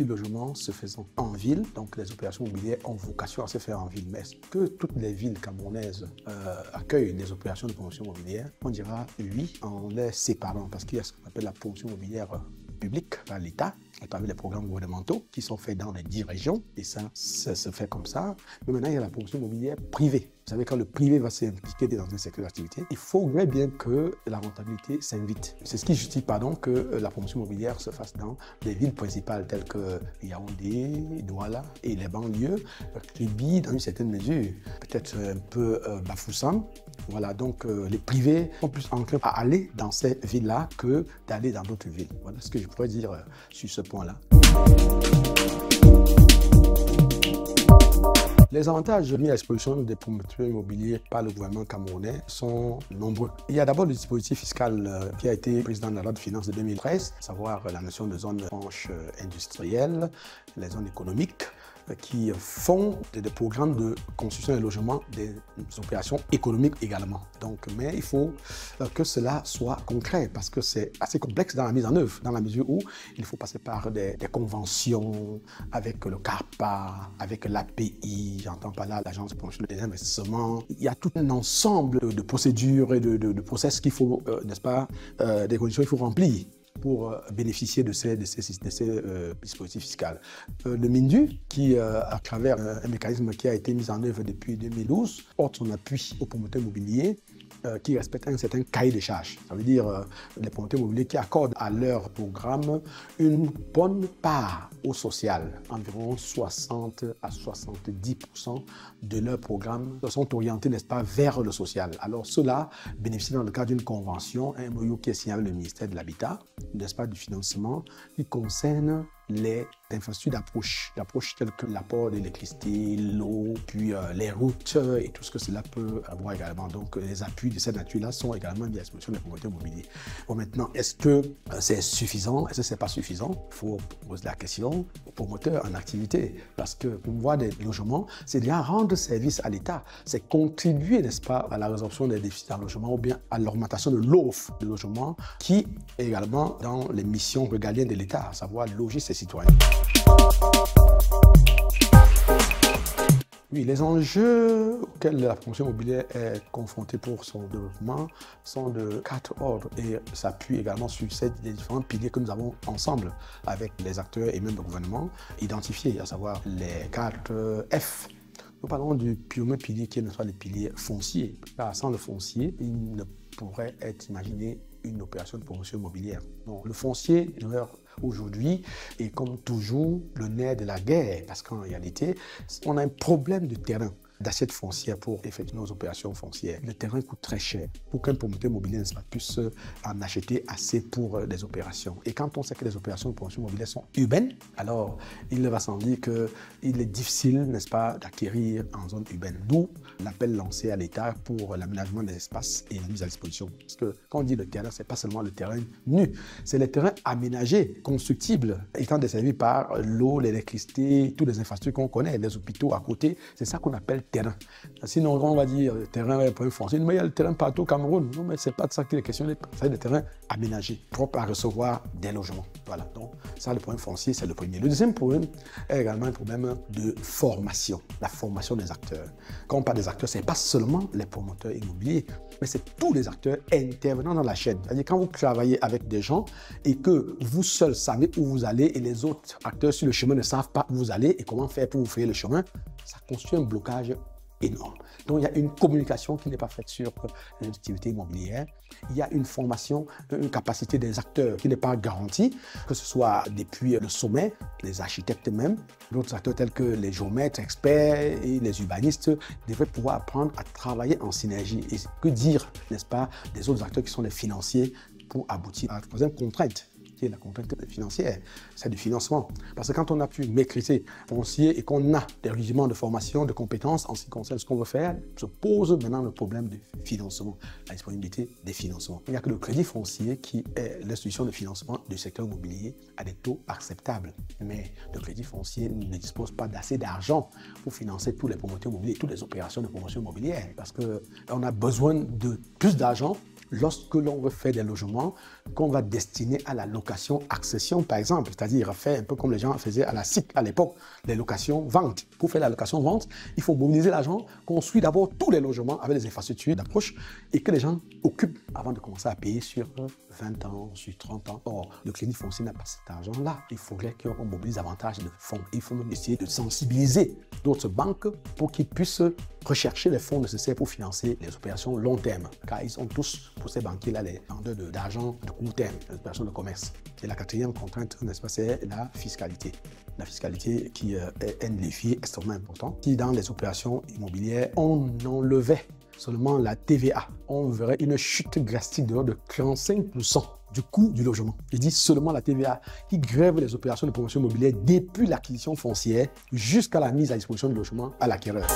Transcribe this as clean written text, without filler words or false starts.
multilogement se faisant en ville, donc les opérations immobilières ont vocation à se faire en ville. Mais est-ce que toutes les villes camerounaises accueillent des opérations de promotion immobilière? On dira oui en les séparant, parce qu'il y a ce qu'on appelle la promotion immobilière publique par l'État, à travers les programmes gouvernementaux qui sont faits dans les 10 régions, et ça se fait comme ça. Mais maintenant, il y a la promotion immobilière privée. Vous savez, quand le privé va s'impliquer dans un secteur d'activité, il faudrait bien que la rentabilité s'invite. C'est ce qui justifie, pardon, que la promotion immobilière se fasse dans des villes principales telles que Yaoundé, Douala et les banlieues, Kribi dans une certaine mesure, peut-être un peu Bafoussam. Voilà, donc les privés sont plus enclins à aller dans ces villes-là que d'aller dans d'autres villes. Voilà ce que je pourrais dire sur ce point-là. Les avantages mis à disposition des promoteurs immobiliers par le gouvernement camerounais sont nombreux. Il y a d'abord le dispositif fiscal qui a été président de la loi de finances de 2013, à savoir la notion de zone franche industrielle, les zones économiques, qui font des programmes de construction de logements, des opérations économiques également. Donc, mais il faut que cela soit concret parce que c'est assez complexe dans la mise en œuvre, dans la mesure où il faut passer par des conventions avec le CARPA, avec l'API, j'entends pas là l'Agence de promotion des investissements. Il y a tout un ensemble de procédures et de process qu'il faut, n'est-ce pas, des conditions qu'il faut remplir pour bénéficier de ces dispositifs fiscaux. Le MINDU, qui, à travers un mécanisme qui a été mis en œuvre depuis 2012, porte son appui aux promoteurs immobiliers qui respectent un certain cahier des charges. Ça veut dire les promoteurs immobiliers qui accordent à leur programme une bonne part au social. Environ 60 à 70% de leur programme sont orientés, n'est-ce pas, vers le social. Alors cela bénéficie dans le cadre d'une convention, un MOU qui est signé avec le ministère de l'Habitat, n'est-ce pas, du financement, qui concerne les infrastructures d'approche telles que l'apport d'électricité, l'eau, puis les routes et tout ce que cela peut avoir également. Donc les appuis de cette nature-là sont également mis à disposition des promoteurs immobiliers. Bon, maintenant, est-ce que c'est suffisant? Est-ce que c'est pas suffisant? Il faut poser la question aux promoteurs en activité, parce que promouvoir des logements, c'est bien rendre service à l'État, c'est contribuer, n'est-ce pas, à la résorption des déficits en logement ou bien à l'augmentation de l'offre de logement, qui est également dans les missions régaliennes de l'État, à savoir loger ses citoyens. Oui, les enjeux auxquels la promotion immobilière est confrontée pour son développement sont de 4 ordres et s'appuient également sur les différents piliers que nous avons ensemble avec les acteurs et même le gouvernement identifiés, à savoir les 4 F. Nous parlons du premier pilier qui est le pilier foncier. Car sans le foncier, il ne pourrait être imaginé une opération de promotion immobilière. Donc, le foncier aujourd'hui est comme toujours le nerf de la guerre parce qu'en réalité, on a un problème de terrain, d'assiette foncière pour effectuer nos opérations foncières. Le terrain coûte très cher pour qu'un promoteur immobilier ne puisse en acheter assez pour des opérations. Et quand on sait que les opérations de promotion immobilière sont urbaines, alors il va sans dire qu'il est difficile, n'est-ce pas, d'acquérir en zone urbaine. D'où l'appel lancé à l'État pour l'aménagement des espaces et la mise à disposition. Parce que quand on dit le terrain, c'est pas seulement le terrain nu, c'est les terrains aménagés, constructibles, étant desservis par l'eau, l'électricité, toutes les infrastructures qu'on connaît, les hôpitaux à côté. C'est ça qu'on appelle terrain. Sinon, on va dire terrain est point foncier, mais il y a le terrain partout au Cameroun. Non, mais c'est pas de ça qu'il est question. C'est des terrains aménagés, propres à recevoir des logements. Voilà. Donc, ça, le point foncier, c'est le premier. Le deuxième problème est également un problème de formation, la formation des acteurs. Quand on parle des acteurs, c'est pas seulement les promoteurs immobiliers, mais c'est tous les acteurs intervenant dans la chaîne. C'est-à-dire quand vous travaillez avec des gens et que vous seuls savez où vous allez et les autres acteurs sur le chemin ne savent pas où vous allez et comment faire pour vous faire le chemin, ça constitue un blocage énorme. Donc, il y a une communication qui n'est pas faite sur l'activité immobilière. Il y a une formation, une capacité des acteurs qui n'est pas garantie, que ce soit depuis le sommet, les architectes même, d'autres acteurs tels que les géomètres, experts et les urbanistes devraient pouvoir apprendre à travailler en synergie. Et que dire, n'est-ce pas, des autres acteurs qui sont les financiers pour aboutir à la troisième contrainte, qui est la contrainte financière, c'est du financement. Parce que quand on a pu maîtriser foncier et qu'on a des rudiments de formation, de compétences en ce qui concerne ce qu'on veut faire, se pose maintenant le problème du financement, la disponibilité des financements. Il n'y a que le crédit foncier qui est l'institution de financement du secteur immobilier à des taux acceptables. Mais le crédit foncier ne dispose pas d'assez d'argent pour financer tous les promoteurs immobiliers, toutes les opérations de promotion immobilière. Parce qu'on a besoin de plus d'argent lorsque l'on veut faire des logements qu'on va destiner à la location location-accession, par exemple, c'est-à-dire faire un peu comme les gens faisaient à la SIC à l'époque, les locations-ventes. Pour faire la location-vente, il faut mobiliser l'argent, construire d'abord tous les logements avec les infrastructures d'approche et que les gens occupent avant de commencer à payer sur 20 ans, sur 30 ans. Or, le crédit foncier n'a pas cet argent-là. Il faudrait qu'on mobilise davantage de fonds. Il faut même essayer de sensibiliser d'autres banques pour qu'ils puissent rechercher les fonds nécessaires pour financer les opérations long terme. Car ils sont tous, pour ces banquiers-là, les vendeurs d'argent de court terme, les opérations de commerce. Et la quatrième contrainte, n'est-ce pas, c'est la fiscalité. La fiscalité qui est un levier extrêmement important. Si dans les opérations immobilières, on enlevait seulement la TVA, on verrait une chute drastique de l'ordre de 45% du coût du logement. Je dis seulement la TVA qui grève les opérations de promotion immobilière depuis l'acquisition foncière jusqu'à la mise à disposition du logement à l'acquéreur.